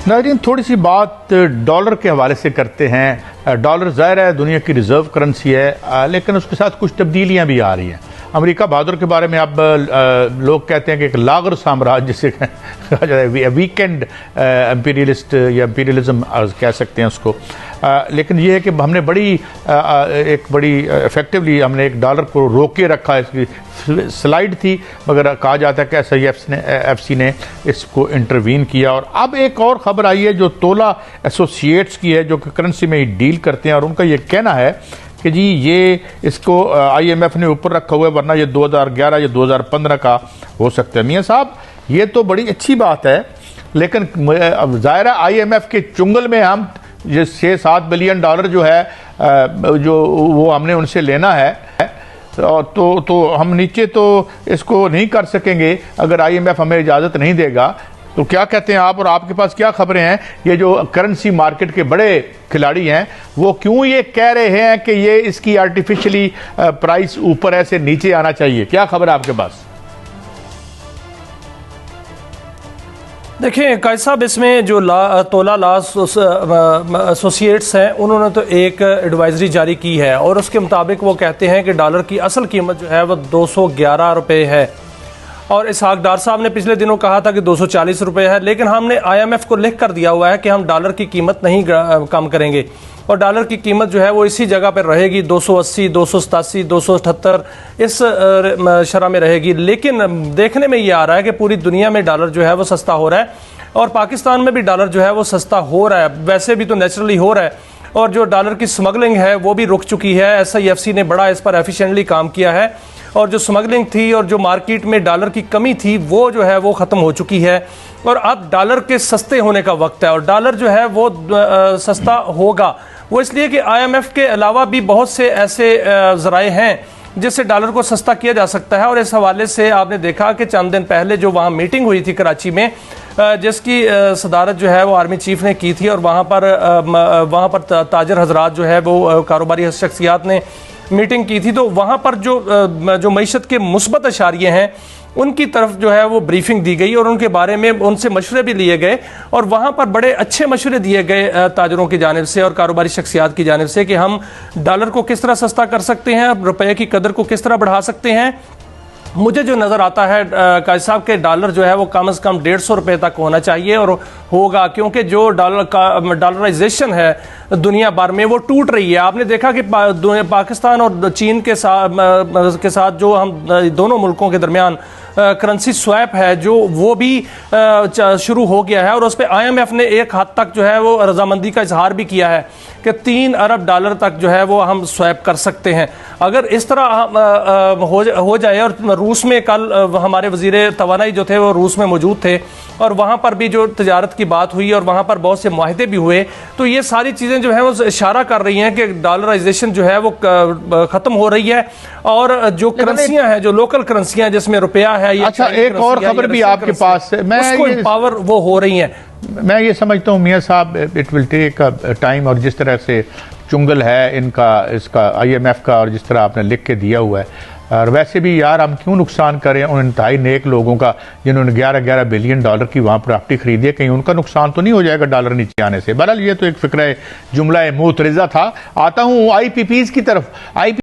नाज़रीन, थोड़ी सी बात डॉलर के हवाले से करते हैं। डॉलर ज़ाहिर है दुनिया की रिज़र्व करेंसी है, लेकिन उसके साथ कुछ तब्दीलियां भी आ रही हैं। अमेरिका बहादुर के बारे में अब लोग कहते हैं कि एक लागर साम्राज्य जिसे कहा जाता है, वीकेंड एम्पीरियलिस्ट या एम्पीरियलिज्म कह सकते हैं उसको। लेकिन ये है कि हमने एक बड़ी इफेक्टिवली हमने एक डॉलर को रोक के रखा। इसकी स्लाइड थी, मगर कहा जाता है कि SIFC ने इसको इंटरवीन किया। और अब एक और ख़बर आई है जो तोला एसोसिएट्स की है, जो कि करेंसी में ही डील करते हैं, और उनका ये कहना है कि जी ये इसको IMF ने ऊपर रखा हुआ है, वरना ये 2011 या 2015 का हो सकता है। मियाँ साहब, ये तो बड़ी अच्छी बात है, लेकिन अब ज़ाहिर है IMF के चुंगल में हम ये 6-7 बिलियन डॉलर जो है जो वो हमने उनसे लेना है, तो हम नीचे तो इसको नहीं कर सकेंगे अगर IMF हमें इजाज़त नहीं देगा। तो क्या कहते हैं आप, और आपके पास क्या खबरें हैं? ये जो करेंसी मार्केट के बड़े खिलाड़ी हैं वो क्यों ये कह रहे हैं कि ये इसकी आर्टिफिशियली प्राइस ऊपर है से नीचे आना चाहिए? क्या खबर है आपके पास? देखिए कायद साहब, इसमें जो तोला लॉ एसोसिएट्स हैं उन्होंने तो एक एडवाइजरी जारी की है, और उसके मुताबिक वो कहते हैं कि डॉलर की असल कीमत जो है वो 211 रुपये है। और इसहाक डार साहब ने पिछले दिनों कहा था कि 240 रुपये है, लेकिन हमने IMF को लिख कर दिया हुआ है कि हम डॉलर की कीमत नहीं कम करेंगे, और डॉलर की कीमत जो है वो इसी जगह पर रहेगी, 280, 287, 278 इस शरह में रहेगी। लेकिन देखने में ये आ रहा है कि पूरी दुनिया में डॉलर जो है वो सस्ता हो रहा है, और पाकिस्तान में भी डॉलर जो है वो सस्ता हो रहा है। वैसे भी तो नेचुरली हो रहा है, और जो डॉलर की स्मगलिंग है वो भी रुक चुकी है। SIFC ने बड़ा इस पर एफिशिएंटली काम किया है, और जो स्मगलिंग थी और जो मार्केट में डॉलर की कमी थी वो जो है वो ख़त्म हो चुकी है, और अब डॉलर के सस्ते होने का वक्त है। और डॉलर जो है वो सस्ता होगा वो इसलिए कि IMF के अलावा भी बहुत से ऐसे ज़राए हैं जिससे डॉलर को सस्ता किया जा सकता है। और इस हवाले से आपने देखा कि चंद दिन पहले जो वहाँ मीटिंग हुई थी कराची में, जिसकी सदारत जो है वो आर्मी चीफ ने की थी, और वहाँ पर ताजर हजरात जो है वो कारोबारी शख्सियात ने मीटिंग की थी, तो वहाँ पर जो मईशत के मुस्बत अशारिये हैं उनकी तरफ जो है वो ब्रीफिंग दी गई, और उनके बारे में उनसे मशवरे भी लिए गए, और वहाँ पर बड़े अच्छे मशवरे दिए गए ताजरों की जानिब से और कारोबारी शख्सियात की जानिब से कि हम डॉलर को किस तरह सस्ता कर सकते हैं, रुपये की कदर को किस तरह बढ़ा सकते हैं। मुझे जो नज़र आता है कायद साहब के डॉलर जो है वो कम से कम 150 रुपये तक होना चाहिए, और होगा, क्योंकि जो डॉलराइजेशन है दुनिया भर में वो टूट रही है। आपने देखा कि पाकिस्तान और चीन के साथ जो हम दोनों मुल्कों के दरमियान करेंसी स्वैप है जो वो भी शुरू हो गया है, और उस पर IMF ने एक हद तक जो है वो रजामंदी का इजहार भी किया है कि 3 अरब डॉलर तक जो है वो हम स्वैप कर सकते हैं। अगर इस तरह हो जाए, और रूस में कल हमारे वजीर तवानाई जो थे वो रूस में मौजूद थे, और वहाँ पर भी जो तजारत की बात हुई और वहाँ पर बहुत से मुआहदे भी हुए, तो ये सारी चीज़ें जो है वो इशारा कर रही हैं कि डॉलराइजेशन जो है वो ख़त्म हो रही है, और जो करेंसियाँ हैं, जो लोकल करेंसियाँ जिसमें रुपया है। अच्छा, एक और खबर भी आपके पास है, मैं पावर वो हो रही है। मैं ये समझता हूँ मियाँ साहब, इट विल टेक टाइम, और जिस तरह से चुंगल है इसका IMF का, और जिस तरह आपने लिख के दिया हुआ है, और वैसे भी यार हम क्यों नुकसान करें उन इंतहाई नेक लोगों का जिन्होंने 11-11 बिलियन डॉलर की वहाँ प्रॉपर्टी खरीदी है, कहीं उनका नुकसान तो नहीं हो जाएगा डॉलर नीचे आने से? बहरहाल ये तो एक फिक्र जुमला मोतरिज़ा था। आता हूँ IPPs की तरफ।